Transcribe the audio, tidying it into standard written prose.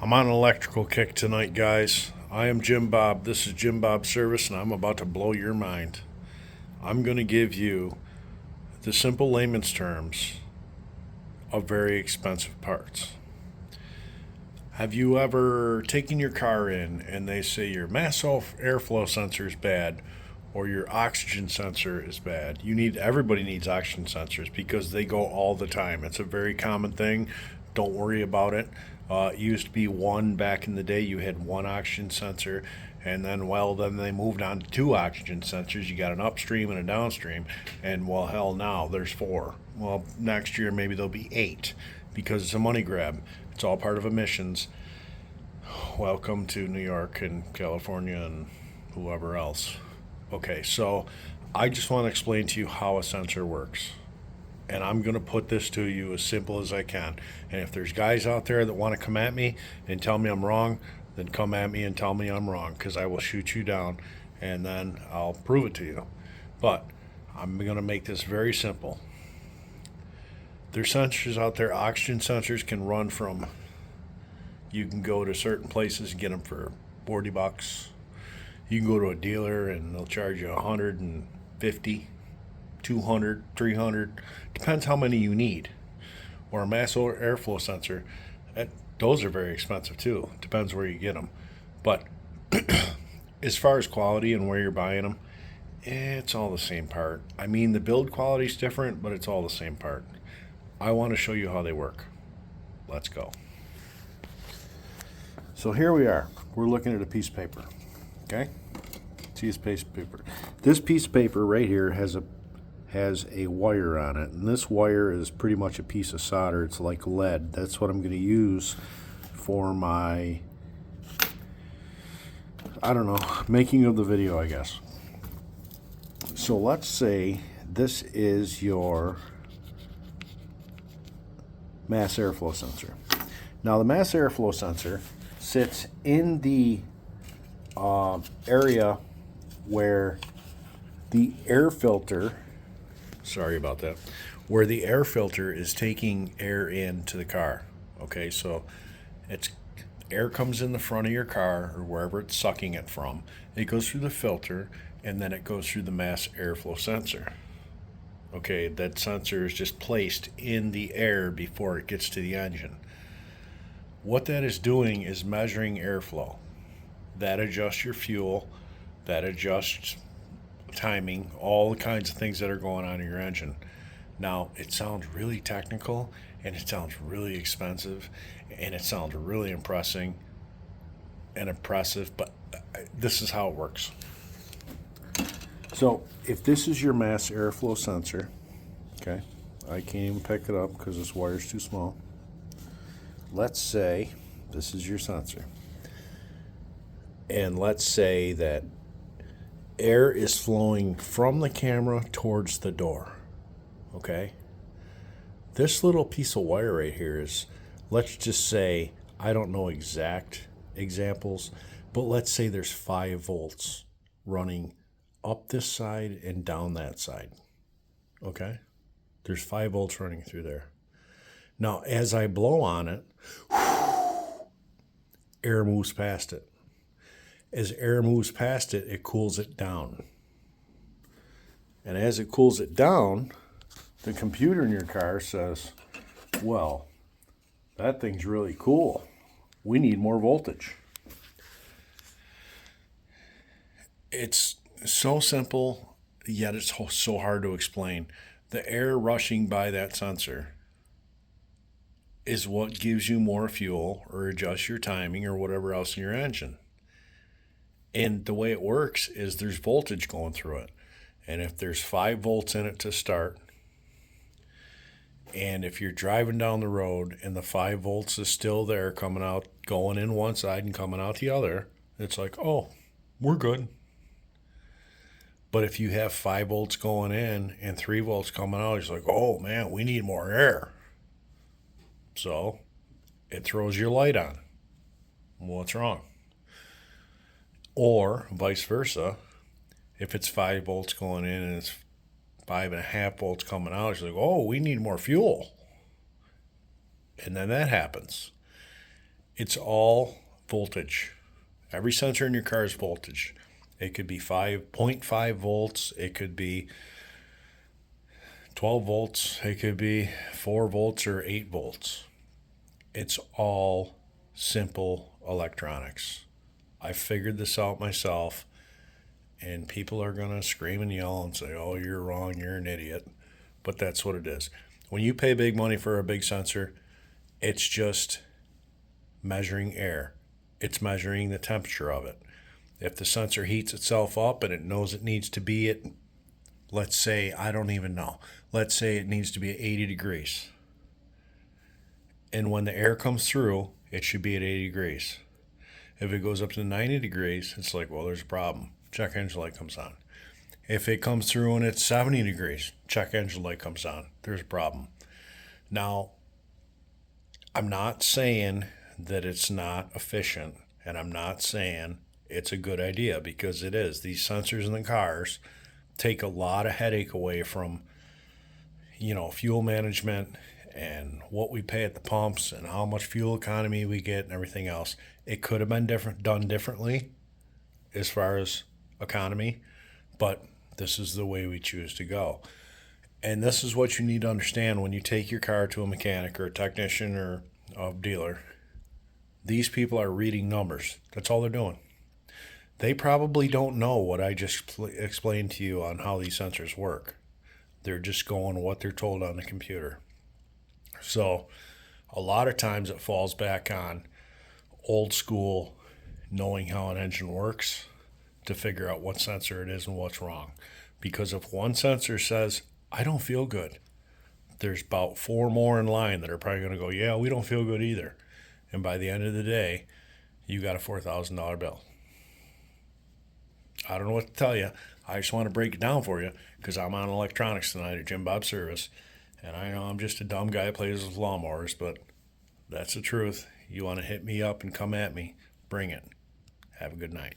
I'm on an electrical kick tonight, guys. I am Jim Bob. This is Jim Bob Service, and I'm about to blow your mind. I'm going to give you the simple layman's terms of very expensive parts. Have you ever taken your car in and they say your mass airflow sensor is bad or your oxygen sensor is bad? Everybody needs oxygen sensors because they go all the time. It's a very common thing. Don't worry about it. It used to be one back in the day. You had one oxygen sensor, and then they moved on to two oxygen sensors. You got an upstream and a downstream, and well, hell, now there's four. Well, next year maybe there'll be eight because it's a money grab. It's all part of emissions. Welcome to New York and California and whoever else. Okay, so I just want to explain to you how a sensor works. And I'm going to put this to you as simple as I can. And if there's guys out there that want to come at me and tell me I'm wrong, then come at me and tell me I'm wrong because I will shoot you down and then I'll prove it to you. But I'm going to make this very simple. There's sensors out there. Oxygen sensors can run from, you can go to certain places and get them for $40. You can go to a dealer and they'll charge you 150, 200, 300. Depends how many you need. Or a mass airflow sensor, those are very expensive too. Depends where you get them. But as far as quality and where you're buying them, it's all the same part. I mean, the build quality is different, but it's all the same part. I want to show you how they work. Let's go. So here we are. We're looking at a piece of paper. Okay? See this piece of paper. This piece of paper right here has a wire on it, and this wire is pretty much a piece of solder. It's like lead. That's what I'm going to use for my, I don't know, making of the video, I guess. So let's say this is your mass airflow sensor. Now the mass airflow sensor sits in the area where the air filter, sorry about that, where the air filter is taking air into the car. Okay, so it's air comes in the front of your car or wherever it's sucking it from. It goes through the filter and then it goes through the mass airflow sensor. Okay, that sensor is just placed in the air before it gets to the engine. What that is doing is measuring airflow. That adjusts your fuel, that adjusts timing, all the kinds of things that are going on in your engine. Now, it sounds really technical and it sounds really expensive and it sounds really impressive, but this is how it works. So, if this is your mass airflow sensor, okay, I can't even pick it up because this wire's too small. Let's say this is your sensor. And let's say that air is flowing from the camera towards the door. Okay? This little piece of wire right here is, let's just say, I don't know exact examples, but let's say there's 5 volts running up this side and down that side. Okay? There's 5 volts running through there. Now, as I blow on it, air moves past it. As air moves past it, it cools it down. And as it cools it down, the computer in your car says, well, that thing's really cool. We need more voltage. It's so simple, yet it's so hard to explain. The air rushing by that sensor is what gives you more fuel or adjusts your timing or whatever else in your engine. And the way it works is there's voltage going through it. And if there's 5 volts in it to start, and if you're driving down the road and the 5 volts is still there coming out, going in one side and coming out the other, it's like, oh, we're good. But if you have 5 volts going in and 3 volts coming out, it's like, oh man, we need more air. So it throws your light on. What's wrong? Or vice versa, if it's 5 volts going in and it's 5.5 volts coming out, it's like, oh, we need more fuel. And then that happens. It's all voltage. Every sensor in your car is voltage. It could be 5.5 volts. It could be 12 volts. It could be 4 volts or 8 volts. It's all simple electronics. I figured this out myself, and people are going to scream and yell and say, oh, you're wrong, you're an idiot. But that's what it is. When you pay big money for a big sensor, it's just measuring air. It's measuring the temperature of it. If the sensor heats itself up and it knows it needs to be at, let's say, I don't even know, let's say it needs to be at 80 degrees. And when the air comes through, it should be at 80 degrees. If it goes up to 90 degrees, it's like, well, there's a problem. Check engine light comes on. If it comes through and it's 70 degrees, check engine light comes on. There's a problem. Now, I'm not saying that it's not efficient, and I'm not saying it's a good idea, because it is. These sensors in the cars take a lot of headache away from, fuel management and what we pay at the pumps and how much fuel economy we get and everything else. It could have been done differently as far as economy, but this is the way we choose to go. And this is what you need to understand when you take your car to a mechanic or a technician or a dealer. These people are reading numbers. That's all they're doing. They probably don't know what I just explained to you on how these sensors work. They're just going what they're told on the computer. So a lot of times it falls back on old school knowing how an engine works to figure out what sensor it is and what's wrong. Because if one sensor says, I don't feel good, there's about 4 more in line that are probably going to go, yeah, we don't feel good either. And by the end of the day, you got a $4,000 bill. I don't know what to tell you. I just want to break it down for you because I'm on electronics tonight at Jim Bob Service. And I know I'm just a dumb guy that plays with lawnmowers, but that's the truth. You want to hit me up and come at me, bring it. Have a good night.